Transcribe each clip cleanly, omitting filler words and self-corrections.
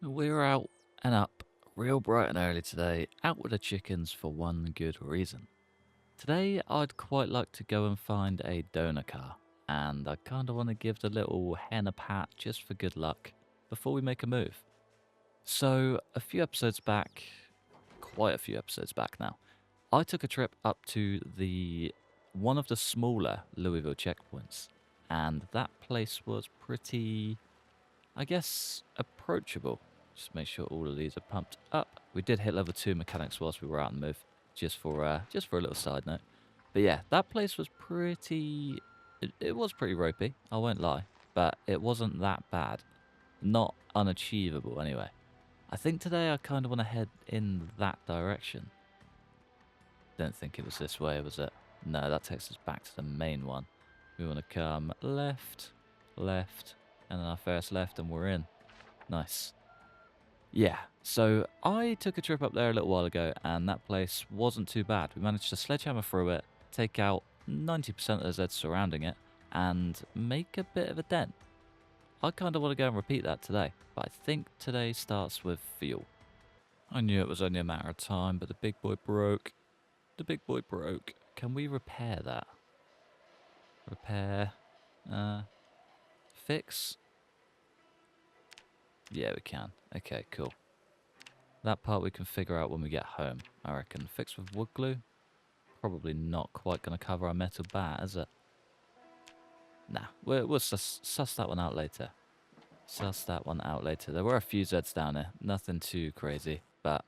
We're out and up real bright and early today, out with the chickens for one good reason. Today I'd quite like to go and find a donor car, and I kinda want to give the little hen a pat just for good luck before we make a move. So a few episodes back, quite a few episodes back now, I took a trip up to the one of the smaller Louisville checkpoints, and that place was pretty, I guess, approachable. Just make sure all of these are pumped up. We did hit level 2 mechanics whilst we were out on the move, just for a little side note. But yeah, that place was pretty, it was pretty ropey, I won't lie, but it wasn't that bad. Not unachievable anyway. I think today I kind of want to head in that direction. Don't think it was this way, was it? No, that takes us back to the main one. We want to come left, left, and then our first left and we're in. Nice. Yeah, so I took a trip up there a little while ago and that place wasn't too bad. We managed to sledgehammer through it, take out 90% of the Zeds surrounding it, and make a bit of a dent. I kind of want to go and repeat that today, but I think today starts with fuel. I knew it was only a matter of time, but the big boy broke. The big boy broke. Can we repair that? Repair. Fix? Yeah, we can. Okay, cool. That part we can figure out when we get home, I reckon. Fix with wood glue? Probably not quite going to cover our metal bat, is it? Nah, we'll suss that one out later. Suss that one out later. There were a few Zeds down here. Nothing too crazy, but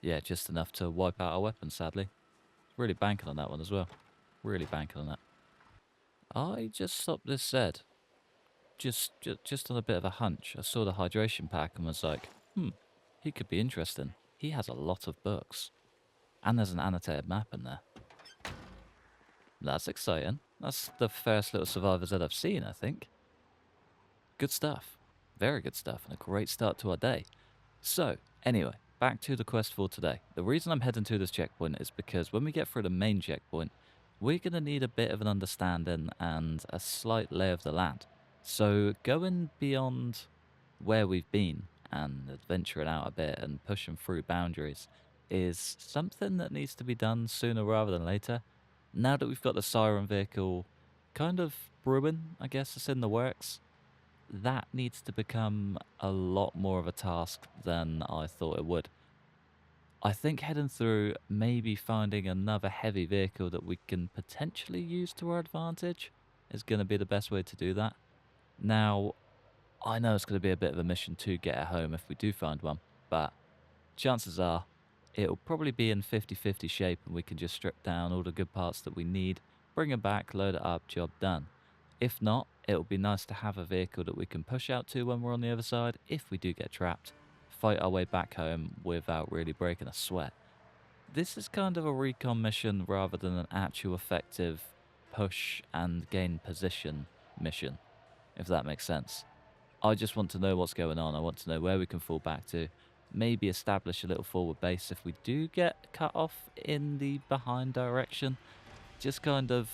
yeah, just enough to wipe out our weapons, sadly. Really banking on that one as well. Really banking on that. I just stopped this Zed. Just on a bit of a hunch. I saw the hydration pack and was like, he could be interesting. He has a lot of books. And there's an annotated map in there. That's exciting. That's the first little survivors that I've seen, I think. Good stuff. Very good stuff, and a great start to our day. So, anyway, back to the quest for today. The reason I'm heading to this checkpoint is because when we get through the main checkpoint, we're going to need a bit of an understanding and a slight lay of the land. So, going beyond where we've been and adventuring out a bit and pushing through boundaries is something that needs to be done sooner rather than later. Now that we've got the siren vehicle kind of brewing, I guess it's in the works, that needs to become a lot more of a task than I thought it would. I think heading through, maybe finding another heavy vehicle that we can potentially use to our advantage is going to be the best way to do that. Now, I know it's going to be a bit of a mission to get it home if we do find one, but chances are it'll probably be in 50-50 shape and we can just strip down all the good parts that we need, bring them back, load it up, job done. If not, it'll be nice to have a vehicle that we can push out to when we're on the other side if we do get trapped, fight our way back home without really breaking a sweat. This is kind of a recon mission rather than an actual effective push and gain position mission, if that makes sense. I just want to know what's going on. I want to know where we can fall back to. Maybe establish a little forward base if we do get cut off in the behind direction. Just kind of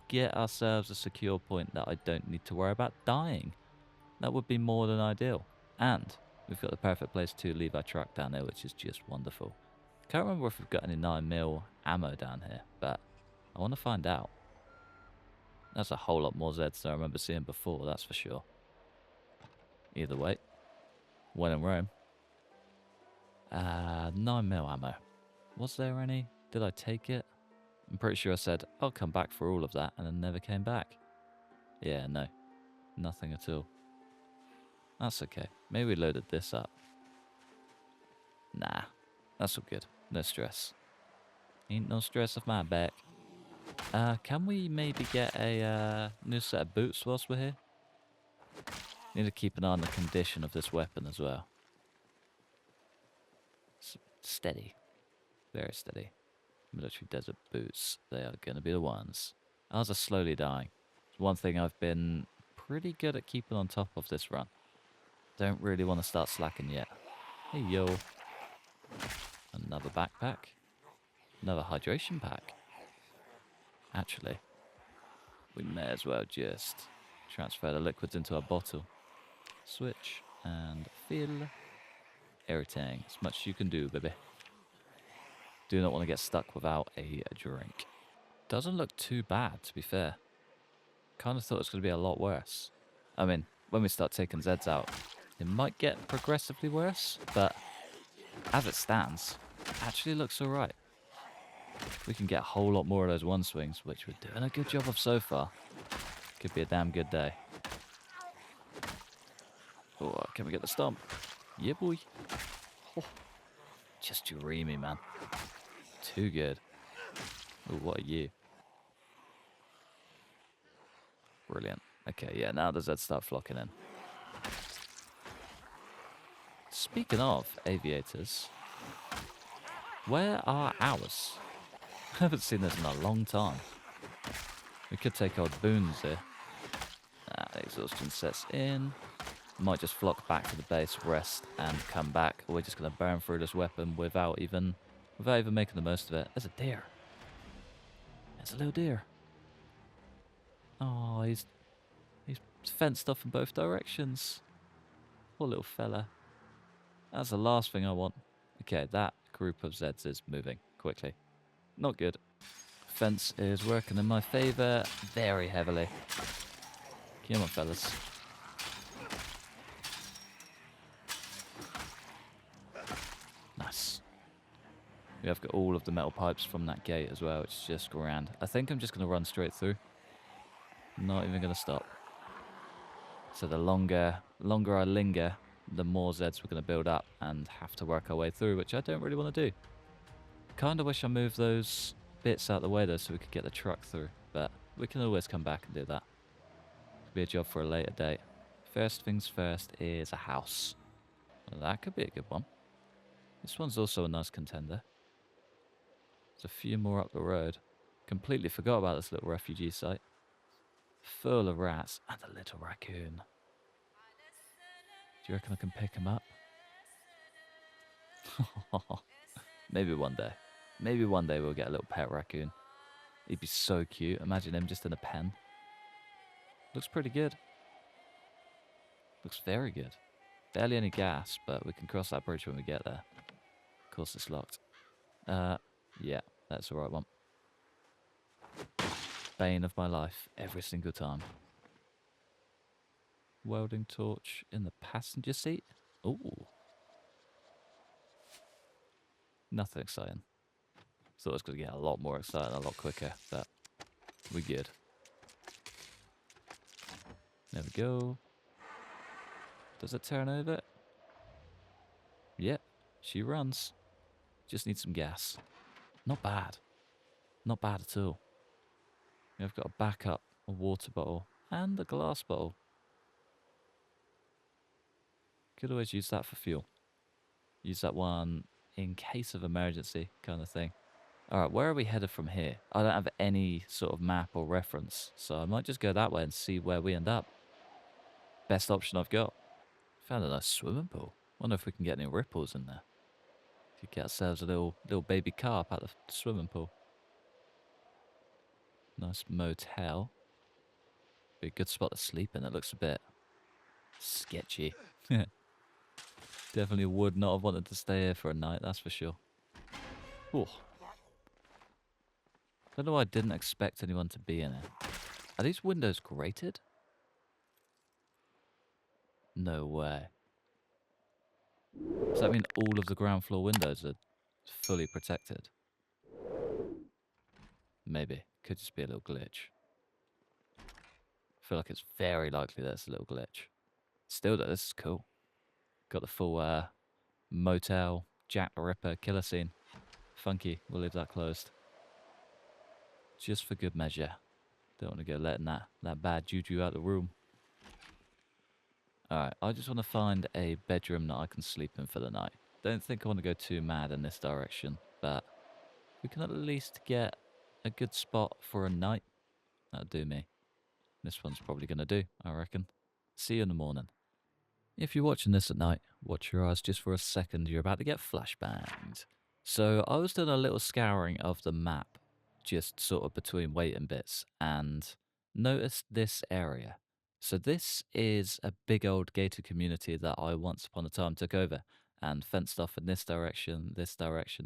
get ourselves a secure point that I don't need to worry about dying. That would be more than ideal. And we've got the perfect place to leave our truck down there, which is just wonderful. Can't remember if we've got any 9mm ammo down here, but I want to find out. That's a whole lot more Zeds than I remember seeing before, that's for sure. Either way, when in Rome. 9mm ammo. Was there any? Did I take it? I'm pretty sure I said, I'll come back for all of that, and then never came back. Yeah, no. Nothing at all. That's okay. Maybe we loaded this up. Nah. That's all good. No stress. Ain't no stress off my back. Can we maybe get a new set of boots whilst we're here? Need to keep an eye on the condition of this weapon as well. Steady. Very steady. Military desert boots. They are going to be the ones. Ours are slowly dying. It's one thing I've been pretty good at keeping on top of this run. Don't really want to start slacking yet. Hey, yo. Another backpack. Another hydration pack. Actually, we may as well just transfer the liquids into our bottle. Switch and fill. Everything. As much as you can do, baby. Do not want to get stuck without a drink. Doesn't look too bad, to be fair. Kind of thought it was going to be a lot worse. I mean, when we start taking Zeds out, it might get progressively worse, but as it stands, it actually looks alright. We can get a whole lot more of those one swings, which we're doing a good job of so far. Could be a damn good day. Oh, can we get the stomp? Yeah, boy. Oh, just dreamy, man. Too good. Oh, what are you? Brilliant. Okay, yeah, now the Zeds start flocking in. Speaking of aviators, where are ours? I haven't seen this in a long time. We could take old boons here. Exhaustion sets in. Might just flock back to the base, rest, and come back. Or we're just going to burn through this weapon without even making the most of it. There's a deer. There's a little deer. Oh, he's fenced off in both directions. Poor little fella. That's the last thing I want. Okay, that group of Zeds is moving quickly. Not good. Fence is working in my favour very heavily. Come on, fellas. Nice. We have got all of the metal pipes from that gate as well, which is just grand. I think I'm just going to run straight through. Not even going to stop. So the longer I linger, the more Zeds we're going to build up and have to work our way through, which I don't really want to do. Kind of wish I moved those bits out of the way though so we could get the truck through, but we can always come back and do that. Could be a job for a later date. First things first is a house. Well, that could be a good one. This one's also a nice contender. There's a few more up the road. Completely forgot about this little refugee site. Full of rats and a little raccoon. Do you reckon I can pick him up? Maybe one day. Maybe one day we'll get a little pet raccoon. He'd be so cute. Imagine him just in a pen. Looks pretty good. Looks very good. Barely any gas, but we can cross that bridge when we get there. Of course it's locked. Yeah, that's the right one. Bane of my life, every single time. Welding torch in the passenger seat. Ooh. Nothing exciting. Thought it was going to get a lot more exciting, a lot quicker, but we're good. There we go. Does it turn over? Yep, she runs. Just need some gas. Not bad. Not bad at all. We've got a backup, a water bottle, and a glass bottle. Could always use that for fuel. Use that one in case of emergency kind of thing. Alright, where are we headed from here? I don't have any sort of map or reference, so I might just go that way and see where we end up. Best option I've got. Found a nice swimming pool. Wonder if we can get any ripples in there. Could get ourselves a little baby carp out of the swimming pool. Nice motel. Be a good spot to sleep in. It looks a bit sketchy. Definitely would not have wanted to stay here for a night, that's for sure. Ooh. Don't know why I didn't expect anyone to be in it. Are these windows grated? No way. Does that mean all of the ground floor windows are fully protected? Maybe. Could just be a little glitch. I feel like it's very likely that it's a little glitch. Still though, this is cool. Got the full motel, Jack the Ripper killer scene. Funky, we'll leave that closed. Just for good measure. Don't want to go letting that bad juju out the room. Alright, I just want to find a bedroom that I can sleep in for the night. Don't think I want to go too mad in this direction, but we can at least get a good spot for a night. That'll do me. This one's probably going to do, I reckon. See you in the morning. If you're watching this at night, watch your eyes just for a second. You're about to get flashbanged. So I was doing a little scouring of the map, just sort of between waiting bits, and noticed this area. So this is a big old gated community that I once upon a time took over. and fenced off in this direction,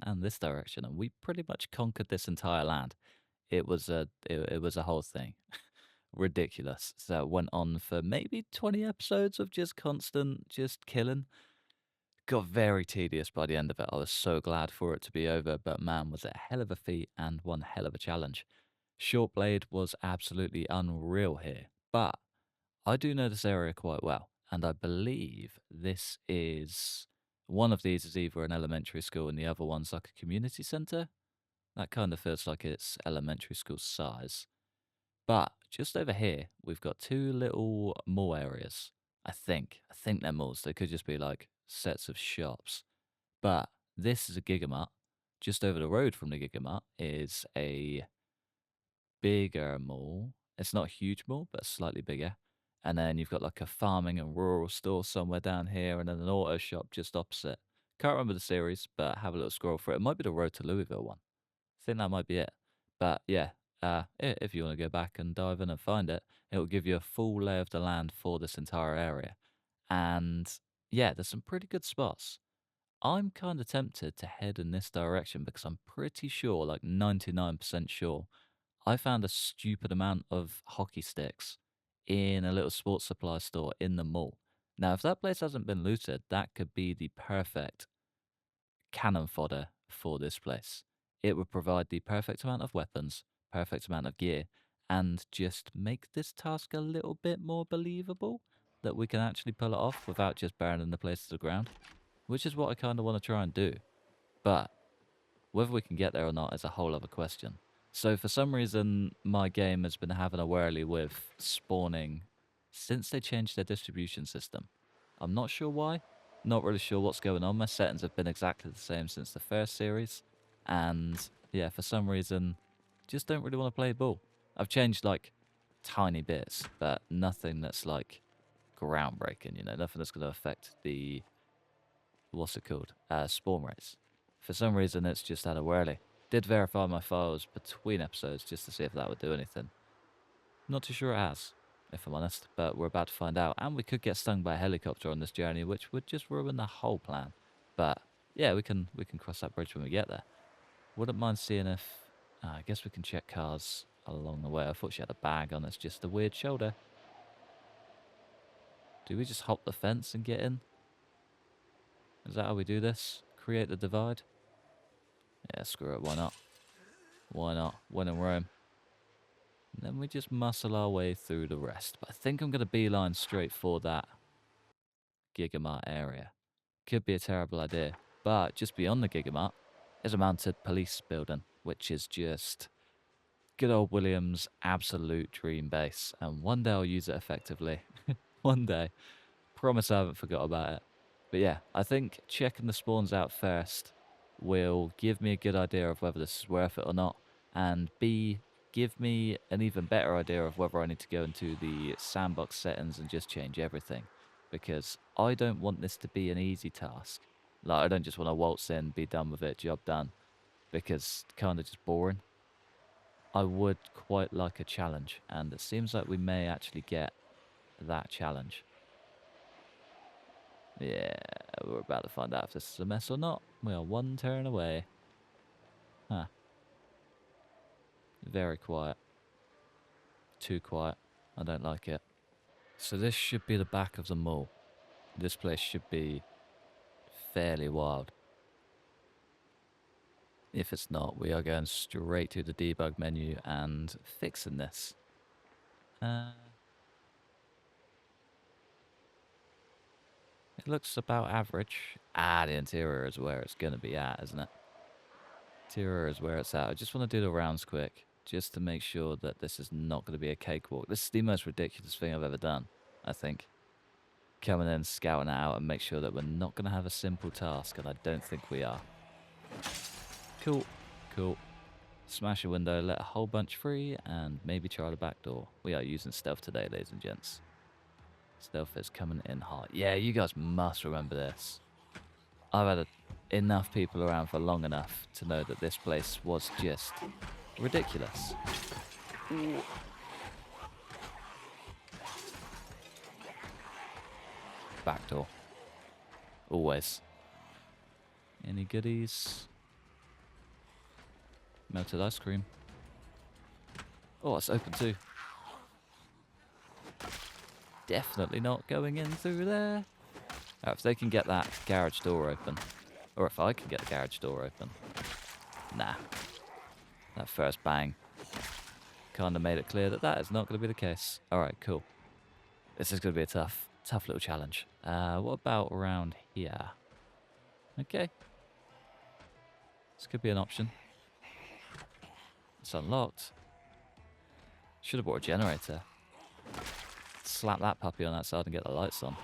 and this direction, and we pretty much conquered this entire land. It was a whole thing. Ridiculous. So it went on for maybe 20 episodes of just constant, just killing. Got very tedious by the end of it. I was so glad for it to be over, but man, was it a hell of a feat and one hell of a challenge. Shortblade was absolutely unreal here, but I do know this area quite well, and I believe this is one of these is either an elementary school and the other one's like a community centre. That kind of feels like it's elementary school size. But just over here, we've got two little mall areas. I think. I think they're malls. They could just be like sets of shops. But this is a Gigamart. Just over the road from the Gigamart is a bigger mall. It's not a huge mall, but slightly bigger. And then you've got like a farming and rural store somewhere down here, and then an auto shop just opposite. Can't remember the series, but have a little scroll for it. It might be the Road to Louisville one. I think that might be it. But yeah, if you want to go back and dive in and find it, it will give you a full lay of the land for this entire area. And yeah, there's some pretty good spots. I'm kind of tempted to head in this direction because I'm pretty sure, like 99% sure, I found a stupid amount of hockey sticks in a little sports supply store in the mall. Now, if that place hasn't been looted, that could be the perfect cannon fodder for this place. It would provide the perfect amount of weapons, perfect amount of gear, and just make this task a little bit more believable that we can actually pull it off without just burning the place to the ground, which is what I kind of want to try and do. But whether we can get there or not is a whole other question. So for some reason, my game has been having a whirly with spawning since they changed their distribution system. I'm not sure why, not really sure what's going on. My settings have been exactly the same since the first series, and yeah, for some reason, just don't really want to play ball. I've changed like tiny bits, but nothing that's like groundbreaking, you know, nothing that's going to affect the, what's it called, spawn rates. For some reason, it's just had a whirly. Did verify my files between episodes just to see if that would do anything. Not too sure it has, if I'm honest, but we're about to find out. And we could get stung by a helicopter on this journey, which would just ruin the whole plan. But yeah, we can cross that bridge when we get there. Wouldn't mind seeing if... I guess we can check cars along the way. I thought she had a bag on. It's just a weird shoulder. Do we just hop the fence and get in? Is that how we do this? Create the divide? Yeah, screw it. Why not? Why not? When in Rome. And then we just muscle our way through the rest. But I think I'm going to beeline straight for that Gigamart area. Could be a terrible idea. But just beyond the Gigamart is a mounted police building, which is just good old William's absolute dream base. And one day I'll use it effectively. One day. Promise I haven't forgot about it. But yeah, I think checking the spawns out first will give me a good idea of whether this is worth it or not. And B, give me an even better idea of whether I need to go into the sandbox settings and just change everything. Because I don't want this to be an easy task. Like, I don't just want to waltz in, be done with it, job done. Because it's kind of just boring. I would quite like a challenge. And it seems like we may actually get that challenge. Yeah, we're about to find out if this is a mess or not. We are one turn away. Huh. Very quiet. Too quiet. I don't like it. So this should be the back of the mall. This place should be fairly wild. If it's not, we are going straight to the debug menu and fixing this. It looks about average. The interior is where it's going to be at, isn't it? Interior is where it's at. I just want to do the rounds quick, just to make sure that this is not going to be a cakewalk. This is the most ridiculous thing I've ever done, I think. Coming in, scouting it out, and make sure that we're not going to have a simple task, and I don't think we are. Cool, cool. Smash a window, let a whole bunch free, and maybe try the back door. We are using stealth today, ladies and gents. Stealth is coming in hot. Yeah, you guys must remember this. I've had enough people around for long enough to know that this place was just ridiculous. Ooh. Back door. Always. Any goodies? Melted ice cream. Oh, it's open too. Definitely not going in through there. Right, if they can get that garage door open, or if I can get the garage door open. Nah. That first bang kind of made it clear that that is not going to be the case. Alright, cool. This is going to be a tough little challenge. What about around here? Okay. This could be an option. It's unlocked. Should have bought a generator. Slap that puppy on that side and get the lights on.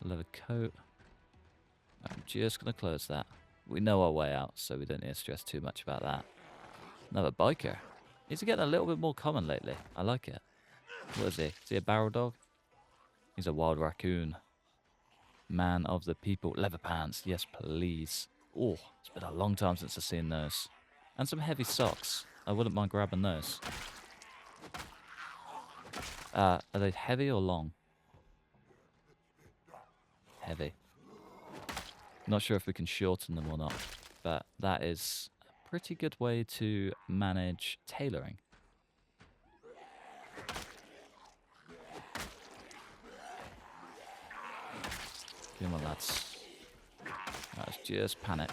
Leather coat. I'm just going to close that. We know our way out, so we don't need to stress too much about that. Another biker. He's getting a little bit more common lately. I like it. What is he? Is he a barrel dog? He's a wild raccoon. Man of the people. Leather pants. Yes, please. Oh, it's been a long time since I've seen those. And some heavy socks. I wouldn't mind grabbing those. Are they heavy or long? Heavy. Not sure if we can shorten them or not, but that is a pretty good way to manage tailoring. Come on, lads. That's just panic.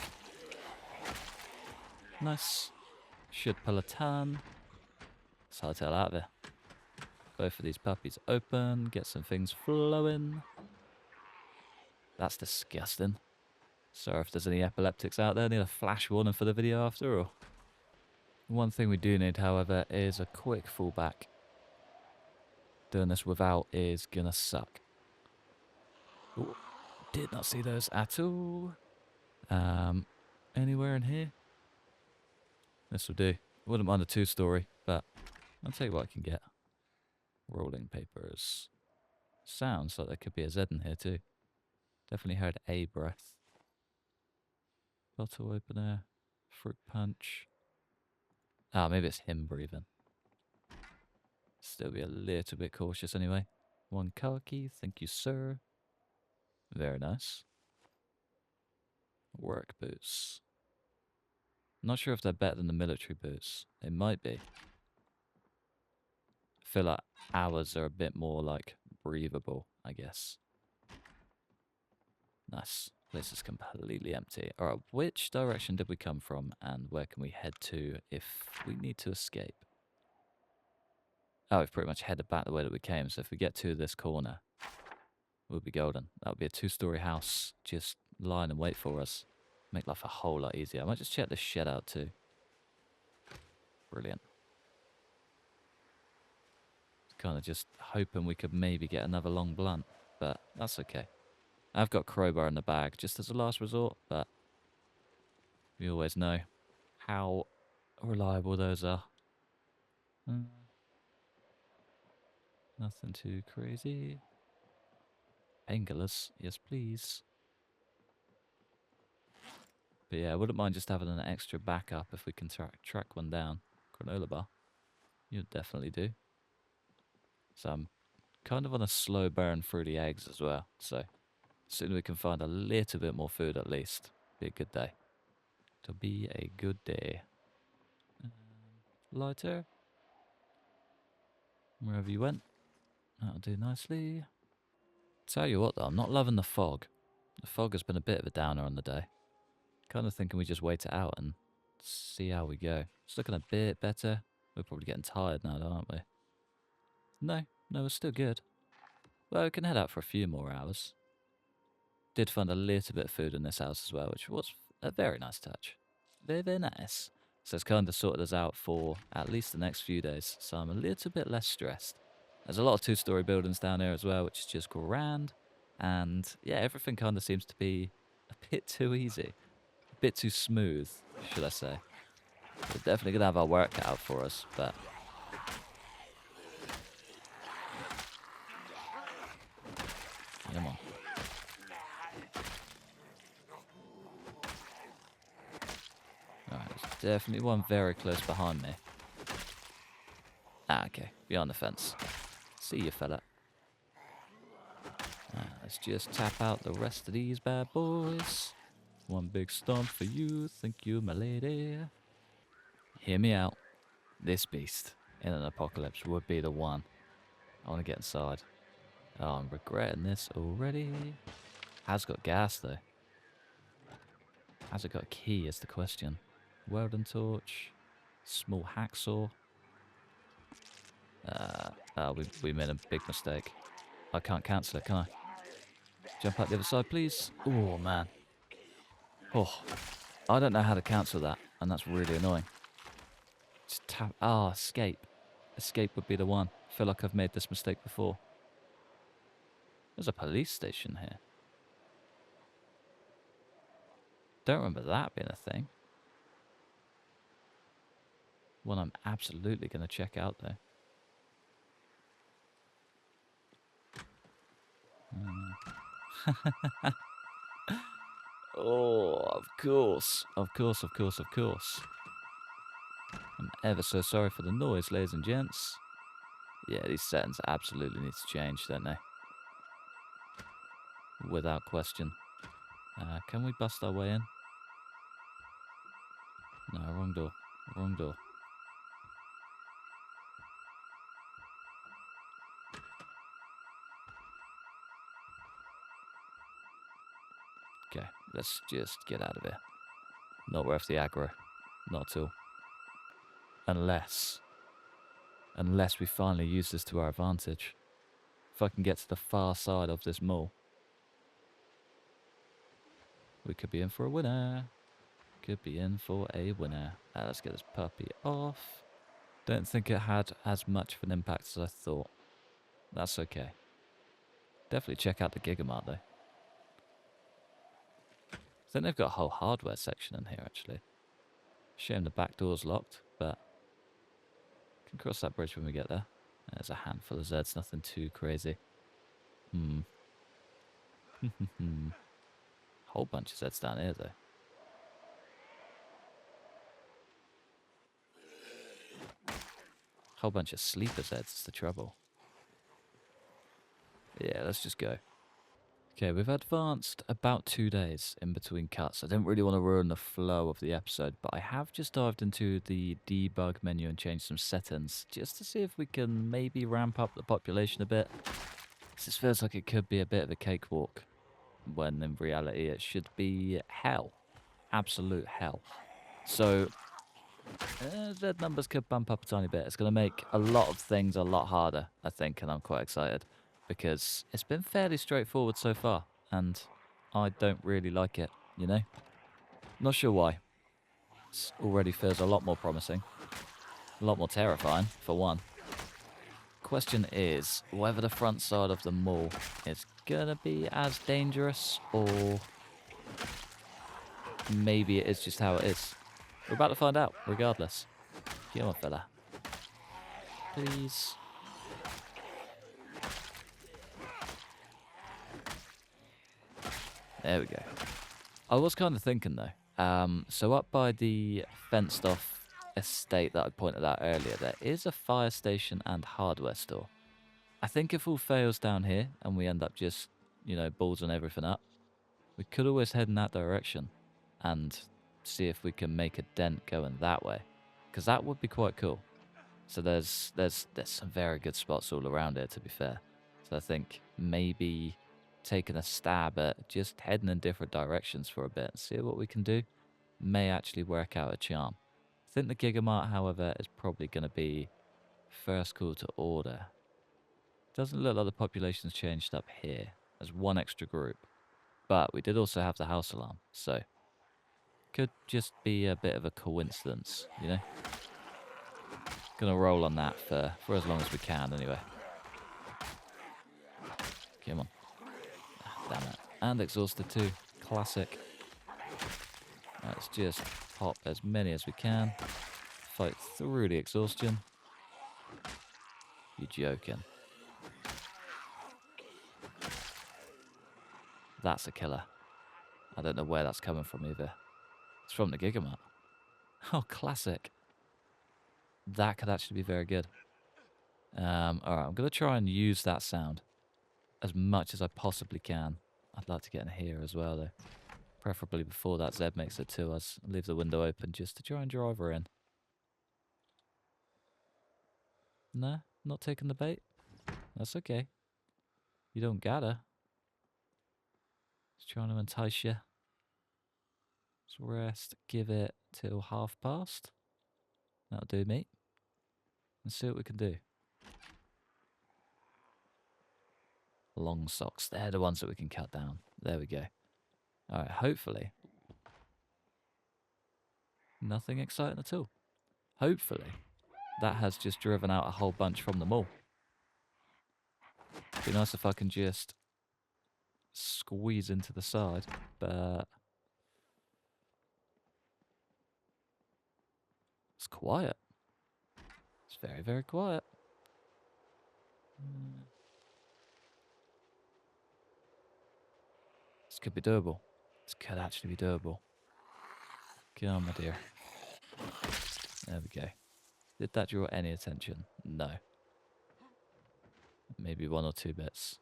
Nice. Should pull a turn. Let's hightail out of here. Both of these puppies open. Get some things flowing. That's disgusting. Sorry if there's any epileptics out there. Need a flash warning for the video after all. One thing we do need, however, is a quick fallback. Doing this without is gonna suck. Ooh, did not see those at all. Anywhere in here? This will do. Wouldn't mind a 2-story, but I'll tell you what I can get. Rolling papers. Sounds like there could be a Z in here too. Definitely heard a breath. Bottle opener. Fruit punch. Ah, maybe it's him breathing. Still be a little bit cautious anyway. 1 car key, thank you, sir. Very nice. Work boots. Not sure if they're better than the military boots. They might be. I feel like ours are a bit more like breathable, I guess. Nice. Place is completely empty. Alright, which direction did we come from and where can we head to if we need to escape? Oh, we've pretty much headed back the way that we came, so if we get to this corner, we'll be golden. That would be a 2-story house, just lie and wait for us. Make life a whole lot easier. I might just check this shed out too. Brilliant. Kind of just hoping we could maybe get another long blunt, but that's okay. I've got crowbar in the bag just as a last resort, but we always know how reliable those are. Nothing too crazy. Painkillers, yes please. But yeah, I wouldn't mind just having an extra backup if we can track one down. Granola bar. You'd definitely do. So I'm kind of on a slow burn through the eggs as well. So as soon as we can find a little bit more food at least, be a good day. It'll be a good day. Lighter. Wherever you went. That'll do nicely. Tell you what though, I'm not loving the fog. The fog has been a bit of a downer on the day. Kind of thinking we just wait it out and see how we go. It's looking a bit better. We're probably getting tired now, aren't we? No, we're still good. Well, we can head out for a few more hours. Did find a little bit of food in this house as well, which was a very nice touch. Very, very nice. So it's kind of sorted us out for at least the next few days, so I'm a little bit less stressed. There's a lot of 2-story buildings down here as well, which is just grand. And yeah, everything kind of seems to be a bit too easy. A bit too smooth, should I say. We're definitely going to have our work cut out for us, but... Come on. Alright, there's definitely one very close behind me. Ah, okay. Behind the fence. See you, fella. Let's just tap out the rest of these bad boys. One big stomp for you, thank you, my lady. Hear me out. This beast in an apocalypse would be the one. I want to get inside. Oh, I'm regretting this already. Has got gas though. Has it got a key is the question. Welding torch. Small hacksaw. We made a big mistake. I can't cancel it, can I? Jump out the other side, please. Oh, man. Oh, I don't know how to cancel that, and that's really annoying. Just tap. Ah, escape. Escape would be the one. I feel like I've made this mistake before. There's a police station here. Don't remember that being a thing. One I'm absolutely going to check out, though. Oh, of course. Of course, of course, of course. I'm ever so sorry for the noise, ladies and gents. Yeah, these settings absolutely need to change, don't they? Without question. Can we bust our way in? No, wrong door. Wrong door. Okay, let's just get out of here. Not worth the aggro. Not at all. Unless we finally use this to our advantage. If I can get to the far side of this mall, we could be in for a winner. Could be in for a winner. Let's get this puppy off. Don't think it had as much of an impact as I thought. That's okay. Definitely check out the Gigamart though. I think they've got a whole hardware section in here actually. Shame the back door's locked, but can cross that bridge when we get there. There's a handful of Zeds, nothing too crazy. Whole bunch of Zeds down here though. Whole bunch of sleeper Zeds is the trouble. Yeah, let's just go. Okay, we've advanced about 2 days in between cuts. I didn't really want to ruin the flow of the episode, but I have just dived into the debug menu and changed some settings just to see if we can maybe ramp up the population a bit. This feels like it could be a bit of a cakewalk, when in reality it should be hell. Absolute hell. So, Z numbers could bump up a tiny bit. It's going to make a lot of things a lot harder, I think, and I'm quite excited. Because it's been fairly straightforward so far, and I don't really like it, you know? Not sure why. It already feels a lot more promising. A lot more terrifying, for one. Question is, whether the front side of the mall is gonna be as dangerous, or maybe it is just how it is. We're about to find out, regardless. Come on, fella. Please. There we go. I was kind of thinking though, so up by the fenced off estate that I pointed out earlier, there is a fire station and hardware store. I think if all fails down here and we end up just, you know, ballsing everything up, we could always head in that direction and see if we can make a dent going that way, because that would be quite cool. So there's some very good spots all around here, to be fair. So I think maybe taking a stab at just heading in different directions for a bit and see what we can do may actually work out a charm. I think the Gigamart, however, is probably going to be first call to order. Doesn't look like the population's changed up here. There's one extra group, but we did also have the house alarm, so could just be a bit of a coincidence, you know? Gonna roll on that for as long as we can anyway. Come on. Damn it. And exhausted too. Classic. Let's just pop as many as we can. Fight through the exhaustion. You're joking. That's a killer. I don't know where that's coming from either. It's from the Gigamart. Oh, classic. That could actually be very good. Alright, I'm going to try and use that sound as much as I possibly can. I'd like to get in here as well, though. Preferably before that Zed makes it to us. Leave the window open just to try and drive her in. Nah, not taking the bait? That's okay. You don't gotta. Just trying to entice you. Let's rest. Give it till past. That'll do, mate. Let's see what we can do. Long socks. They're the ones that we can cut down. There we go. Alright, hopefully. Nothing exciting at all. Hopefully, that has just driven out a whole bunch from the mall. Be nice if I can just squeeze into the side, but it's quiet. It's very, very quiet. This could be doable. This could actually be doable. Come on, my dear. There we go. Did that draw any attention? No. Maybe one or two bits.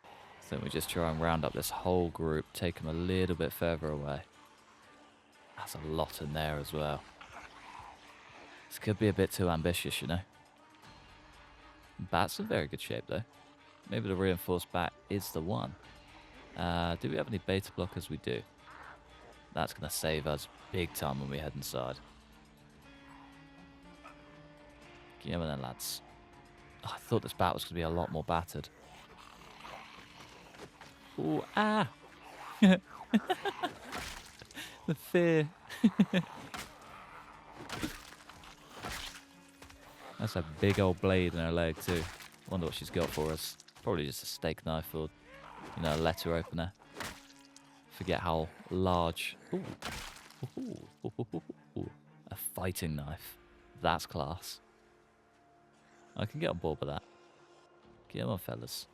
I think we just try and round up this whole group, take them a little bit further away. That's a lot in there as well. This could be a bit too ambitious, you know. Bat's in very good shape, though. Maybe the reinforced bat is the one. Do we have any beta blockers? We do. That's going to save us big time when we head inside. Give me then, lads. Oh, I thought this bat was going to be a lot more battered. Ooh, ah! The fear. That's a big old blade in her leg too. Wonder what she's got for us. Probably just a steak knife or, you know, a letter opener. Forget how large. Ooh. Ooh. A fighting knife. That's class. I can get on board with that. Come on, fellas.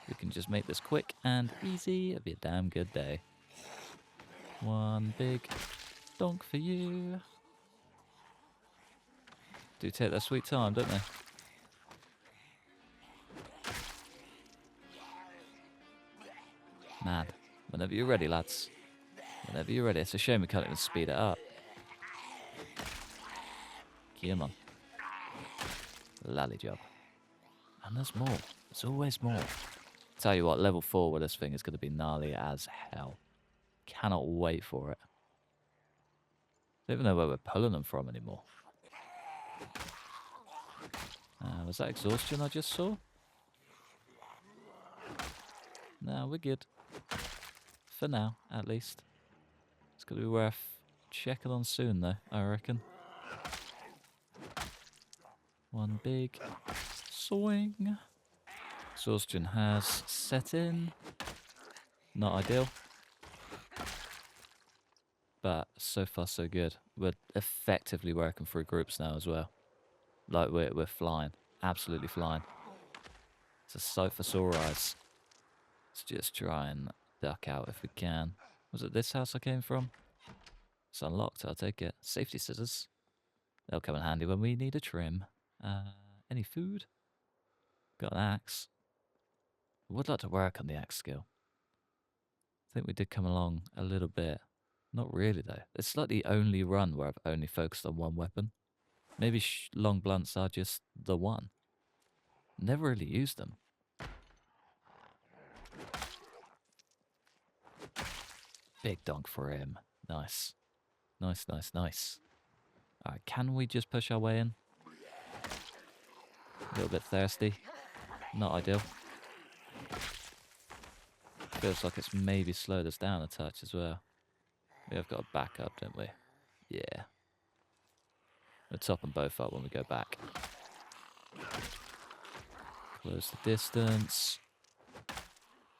We can just make this quick and easy. It'll be a damn good day. One big donk for you. Do take their sweet time, don't they? Man, whenever you're ready, lads. Whenever you're ready. It's a shame we can't even speed it up. Come on. Lally job. And there's more. There's always more. Tell you what, level 4 with this thing is going to be gnarly as hell. Cannot wait for it. Don't even know where we're pulling them from anymore. Was that exhaustion I just saw? No, we're good. For now, at least. It's going to be worth checking on soon, though, I reckon. One big swing. Exhaustion has set in. Not ideal. But so far so good. We're effectively working through groups now as well. Like we're flying. Absolutely flying. It's a sight for sore eyes. Let's just try and duck out if we can. Was it this house I came from? It's unlocked, I'll take it. Safety scissors. They'll come in handy when we need a trim. Any food? Got an axe. I would like to work on the axe skill. I think we did come along a little bit. Not really though. It's like the only run where I've only focused on one weapon. Maybe long blunts are just the one. Never really used them. Big donk for him. Nice. Nice. Alright, can we just push our way in? A little bit thirsty. Not ideal. Feels like it's maybe slowed us down a touch as well. We have got a backup, don't we? Yeah. We'll top them both up when we go back. Close the distance.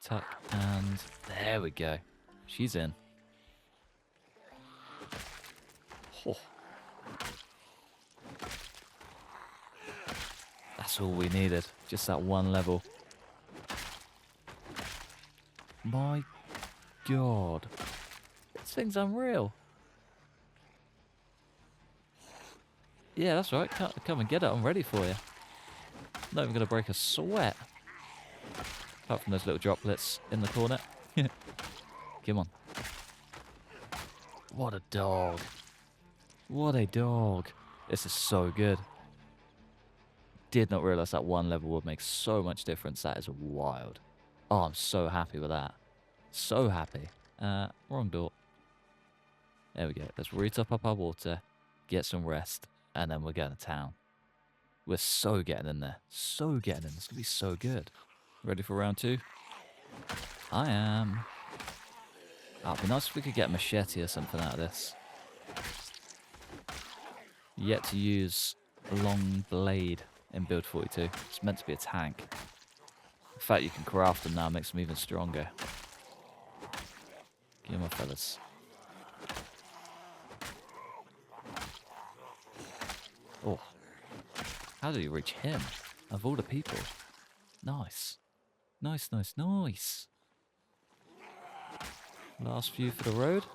Tuck and there we go. She's in. Oh. That's all we needed. Just that one level. My God. This thing's unreal. Yeah, that's right. Come and get it. I'm ready for you. Not even going to break a sweat. Apart from those little droplets in the corner. Come on. What a dog. What a dog. This is so good. Did not realise that one level would make so much difference. That is wild. Oh, I'm so happy with that. So happy. Wrong door. There we go. Let's retop up our water, get some rest, and then we're going to town. We're so getting in there. So getting in. It's going to be so good. Ready for round 2? I am. Oh, it'd be nice if we could get a machete or something out of this. Yet to use a long blade in build 42. It's meant to be a tank. In fact, you can craft them now, makes them even stronger. Give me, fellas. Oh. How did he reach him? Of all the people. Nice. Nice, nice, nice. Last few for the road.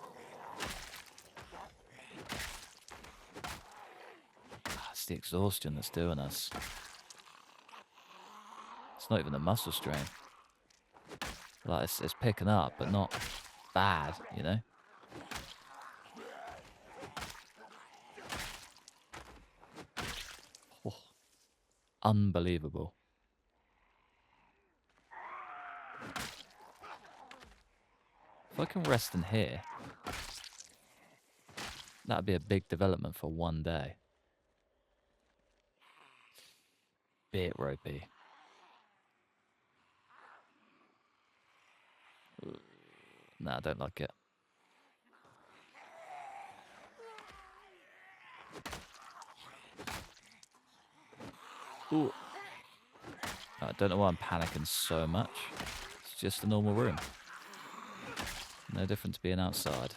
It's the exhaustion that's doing us. It's not even the muscle strain. Like, it's picking up, but not bad, you know? Oh, unbelievable. If I can rest in here, that'd be a big development for one day. Bit ropey. No, I don't like it. Ooh. I don't know why I'm panicking so much. It's just a normal room. No different to being outside.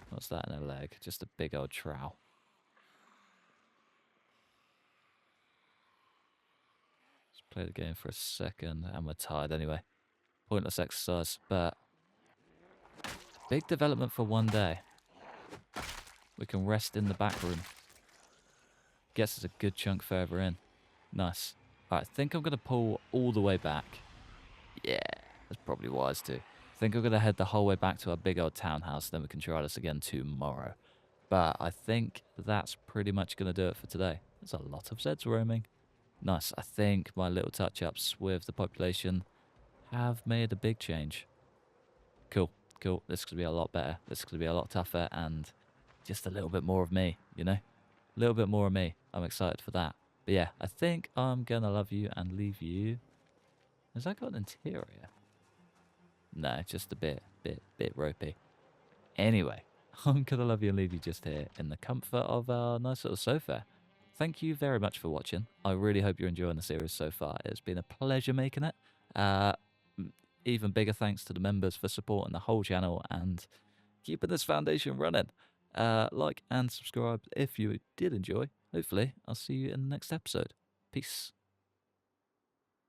What's that in a leg? Just a big old trowel. Let's play the game for a second, and we're tired anyway. Pointless exercise, but big development for one day. We can rest in the back room. Gets us a good chunk further in. Nice. Alright, I think I'm going to pull all the way back. Yeah, that's probably wise too. I think I'm going to head the whole way back to our big old townhouse, then we can try this again tomorrow. But I think that's pretty much going to do it for today. There's a lot of Zeds roaming. Nice. I think my little touch-ups with the population have made a big change. Cool, cool. This is going to be a lot better. This is going to be a lot tougher and just a little bit more of me, you know? A little bit more of me. I'm excited for that. But yeah, I think I'm going to love you and leave you. Has that got an interior? No, just a bit ropey. Anyway, I'm going to love you and leave you just here in the comfort of our nice little sofa. Thank you very much for watching. I really hope you're enjoying the series so far. It's been a pleasure making it. Even bigger thanks to the members for supporting the whole channel and keeping this foundation running. Like and subscribe if you did enjoy. Hopefully, I'll see you in the next episode. Peace.